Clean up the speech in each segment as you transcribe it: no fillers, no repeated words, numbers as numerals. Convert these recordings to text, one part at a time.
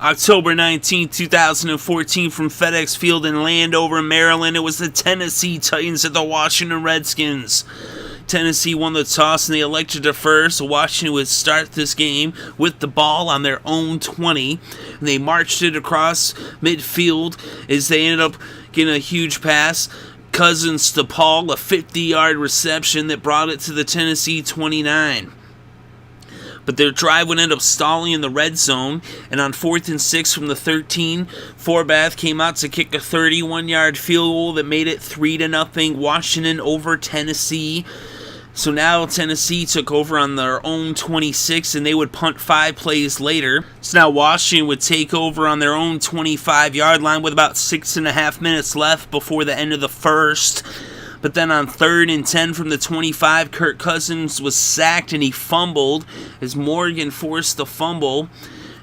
October 19, 2014, from FedEx Field in Landover, Maryland, it was the Tennessee Titans at the Washington Redskins. Tennessee won the toss and they elected to first. Washington would start this game with the ball on their own 20. And they marched it across midfield as they ended up getting a huge pass. Cousins to Paul, a 50-yard reception that brought it to the Tennessee 29. But their drive would end up stalling in the red zone, and on 4th and 6 from the 13, Forbath came out to kick a 31-yard field goal that made it 3-0 Washington over Tennessee. So now Tennessee took over on their own 26, and they would punt 5 plays later. So now Washington would take over on their own 25-yard line with about 6.5 minutes left before the end of the first. But then on 3rd and 10 from the 25, Kirk Cousins was sacked and he fumbled as Morgan forced the fumble,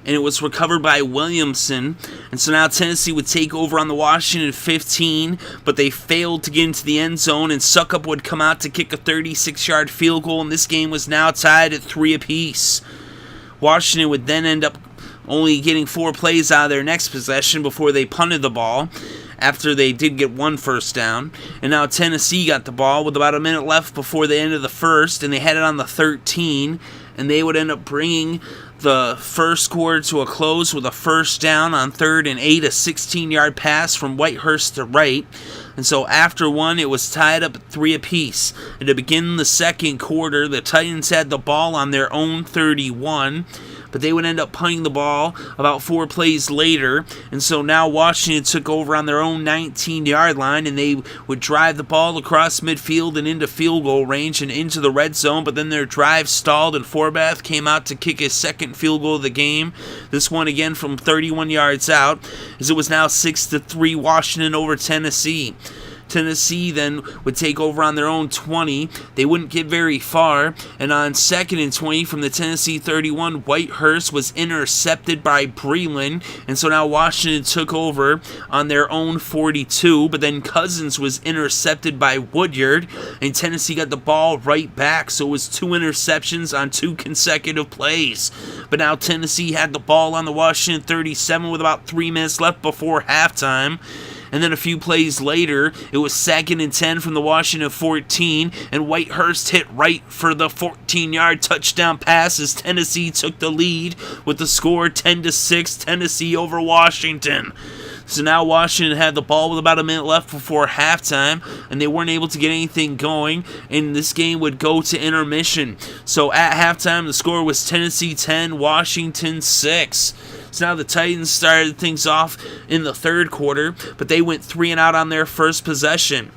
and it was recovered by Williamson. And so now Tennessee would take over on the Washington 15, but they failed to get into the end zone, and Succop would come out to kick a 36-yard field goal, and this game was now tied at 3 apiece. Washington would then end up only getting 4 plays out of their next possession before they punted the ball, after they did get 1 first down. And now Tennessee got the ball with about a minute left before the end of the first, and they had it on the 13, and they would end up bringing the first quarter to a close with a first down on 3rd and 8, a 16-yard pass from Whitehurst to Wright. And so after 1, it was tied up at 3 apiece. And to begin the second quarter, the Titans had the ball on their own 31, but they would end up punting the ball about 4 plays later. And so now Washington took over on their own 19-yard line, and they would drive the ball across midfield and into field goal range and into the red zone. But then their drive stalled, and Forbath came out to kick his second field goal of the game. This one again from 31 yards out, as it was now 6-3 Washington over Tennessee. Tennessee then would take over on their own 20. They wouldn't get very far, and on 2nd and 20 from the Tennessee 31, Whitehurst was intercepted by Breland, and so now Washington took over on their own 42, but then Cousins was intercepted by Woodyard, and Tennessee got the ball right back, so it was 2 interceptions on 2 consecutive plays. But now Tennessee had the ball on the Washington 37 with about 3 minutes left before halftime. And then a few plays later, it was 2nd and 10 from the Washington 14, and Whitehurst hit Wright for the 14-yard touchdown pass as Tennessee took the lead with the score 10-6, Tennessee over Washington. So now Washington had the ball with about a minute left before halftime, and they weren't able to get anything going, and this game would go to intermission. So at halftime, the score was Tennessee 10, Washington 6. So now the Titans started things off in the third quarter, but they went 3 and out on their first possession.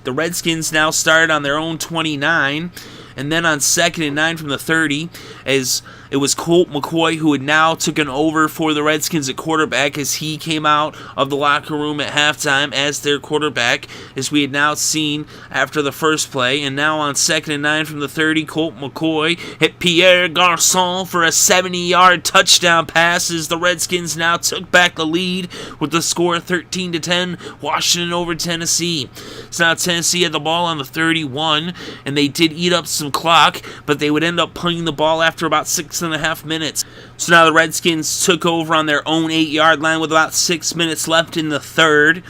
The Redskins now started on their own 29, and then on 2nd and 9 from the 30, as it was Colt McCoy who had now taken over for the Redskins at quarterback, as he came out of the locker room at halftime as their quarterback, as we had now seen after the first play. And now on 2nd and 9 from the 30, Colt McCoy hit Pierre Garcon for a 70-yard touchdown pass as the Redskins now took back the lead with the score 13-10, Washington over Tennessee. So now Tennessee had the ball on the 31, and they did eat up some clock, but they would end up punting the ball after about 6.5 minutes. So now the Redskins took over on their own 8-yard line with about 6 minutes left in the third,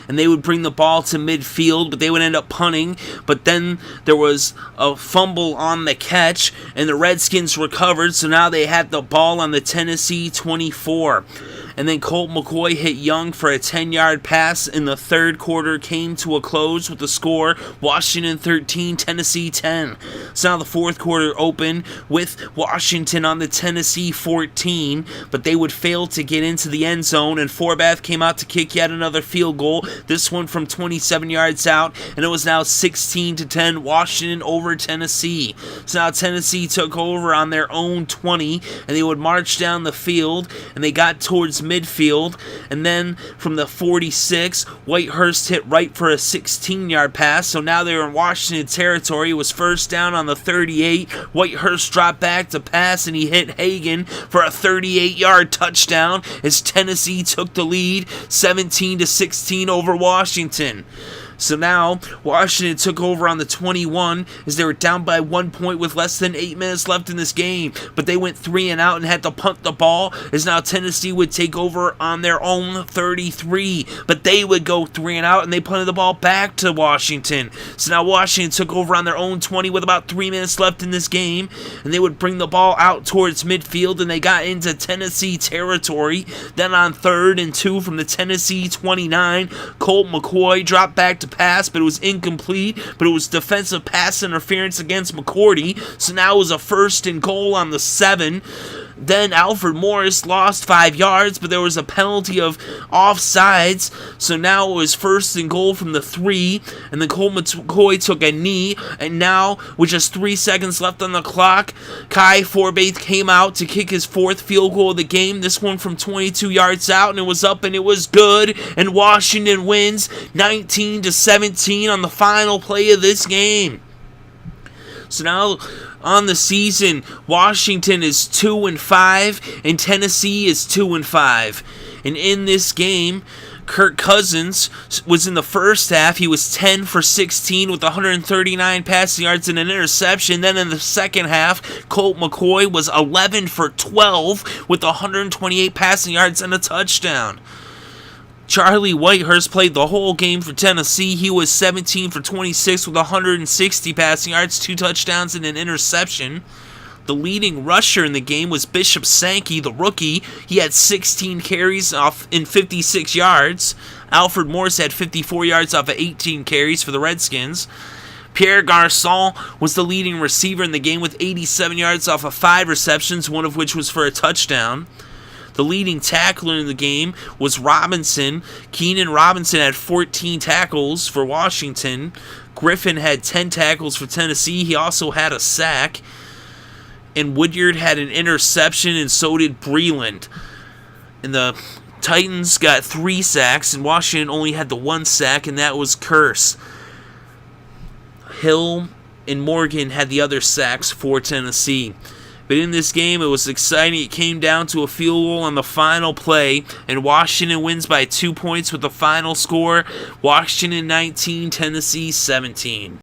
and they would bring the ball to midfield, but they would end up punting. But then there was a fumble on the catch, and the Redskins recovered, so now they had the ball on the Tennessee 24. And then Colt McCoy hit Young for a 10-yard pass, and the third quarter came to a close with the score Washington 13, Tennessee 10. So now the fourth quarter opened with Washington on the Tennessee 14, but they would fail to get into the end zone, and Forbath came out to kick yet another field goal, this one from 27 yards out, and it was now 16-10, Washington over Tennessee. So now Tennessee took over on their own 20, and they would march down the field, and they got towards midfield, and then from the 46, Whitehurst hit Wright for a 16-yard pass, so now they were in Washington territory. It was first down on the 38. Whitehurst dropped back to pass, and he hit Hagan for a 38-yard touchdown as Tennessee took the lead 17-16 over Washington. So now, Washington took over on the 21 as they were down by 1 point with less than 8 minutes left in this game. But they went 3 and out and had to punt the ball, as now Tennessee would take over on their own 33. But they would go 3 and out, and they punted the ball back to Washington. So now Washington took over on their own 20 with about 3 minutes left in this game, and they would bring the ball out towards midfield, and they got into Tennessee territory. Then on 3rd and 2 from the Tennessee 29, Colt McCoy dropped back to pass, but it was incomplete, but it was defensive pass interference against McCourty, so now it was a 1st and goal on the 7. Then Alfred Morris lost 5 yards, but there was a penalty of offsides, so now it was 1st and goal from the 3, and then Colt McCoy took a knee, and now, with just 3 seconds left on the clock, Forbath came out to kick his 4th field goal of the game, this one from 22 yards out, and it was up and it was good, and Washington wins 19-17 on the final play of this game. So now, on the season, Washington is 2-5, and Tennessee is 2-5. And in this game, Kirk Cousins was in the first half. He was 10 for 16 with 139 passing yards and an interception. Then in the second half, Colt McCoy was 11 for 12 with 128 passing yards and a touchdown. Charlie Whitehurst played the whole game for Tennessee. He was 17 for 26 with 160 passing yards, 2 touchdowns, and an interception. The leading rusher in the game was Bishop Sankey, the rookie. He had 16 carries off in 56 yards. Alfred Morris had 54 yards off of 18 carries for the Redskins. Pierre Garcon was the leading receiver in the game with 87 yards off of 5 receptions, one of which was for a touchdown. The leading tackler in the game was Robinson. Keenan Robinson had 14 tackles for Washington. Griffin had 10 tackles for Tennessee. He also had a sack. And Woodyard had an interception, and so did Breland. And the Titans got 3 sacks, and Washington only had the 1 sack, and that was Curse. Hill and Morgan had the other sacks for Tennessee. But in this game, it was exciting. It came down to a field goal on the final play, and Washington wins by 2 points with the final score. Washington 19, Tennessee 17.